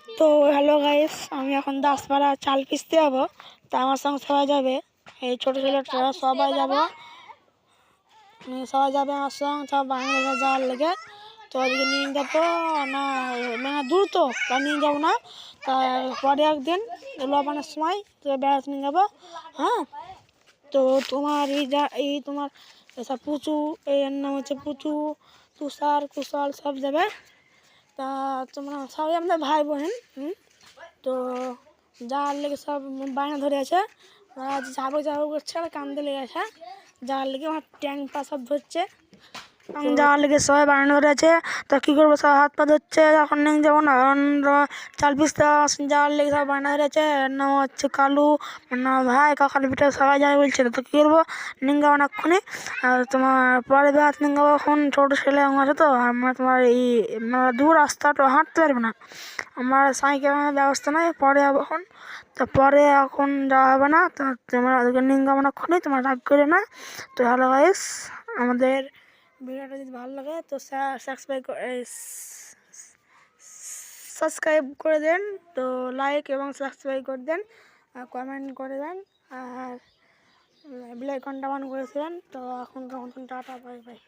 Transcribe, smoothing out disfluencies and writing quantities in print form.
তো hello guys, আমি এখন দাসপাড়া চাল পিসতে যাবো। তা আমার সঙ্গে সবাই যাবে, এই ছোটো ছেলেটা সবাই যাবো, সবাই যাবে আমার সঙ্গে, সব বাংলা যাওয়ার লেগে। তো ওদিকে নিয়ে যাবো না, মানে দূর তো তা নিয়ে যাবো না। তারপরে একদিন লবণের সময় তো বেড়াতে নিয়ে যাবো। হ্যাঁ, তো তোমার এই তোমার এসব পুচু, এর নাম হচ্ছে পুচু, তুষার, কুশল সব যাবে। তা তোমরা সবাই আমাদের ভাই বোন। তো যাওয়ার লেগে সব বায়না ধরে আছে, যাবো যাবো করছে, আর কান্দে লেগে আছে। যাওয়ার লেগে আমার ট্যাং পা সব ধরছে, যাওয়ার লেগে সবাই বায়না ধরে আছে। তো কী করবো, সব হাত পা ধরছে, এখন নেই যাবো না, কারণ চাল পিসতে যাওয়ার লেগে সব বায়না ধরে আছে। এর নাম হচ্ছে কালু, না ভাই কাকার পিঠে সবাই যাবে বলছে। তো কী করবো, নিঙ্গাবো না এক্ষুনি। আর তোমার পরে বেড়াতে নিঙ্গাবো, এখন ছোটো ছেলে আছে তো, আমরা তোমার এই দূর রাস্তাটা হাঁটতে পারবে না, আমার সাইকেলের ব্যবস্থা নাই, পরে যাবো এখন। তো পরে এখন যাওয়া হবে না, তো তোমরা ওদেরকে নিঙ্গাবো না এক্ষুনি, তোমরা রাগ করে না। তো হ্যালো গাইস, আমাদের ভিডিওটা যদি ভালো লাগে তো সাবস্ক্রাইব করে দেন, তো লাইক এবং সাবস্ক্রাইব করে দেন, কমেন্ট করে দেন, আর বেল আইকনটা অন করে দেন। তো এখন টাটা, বাই বাই।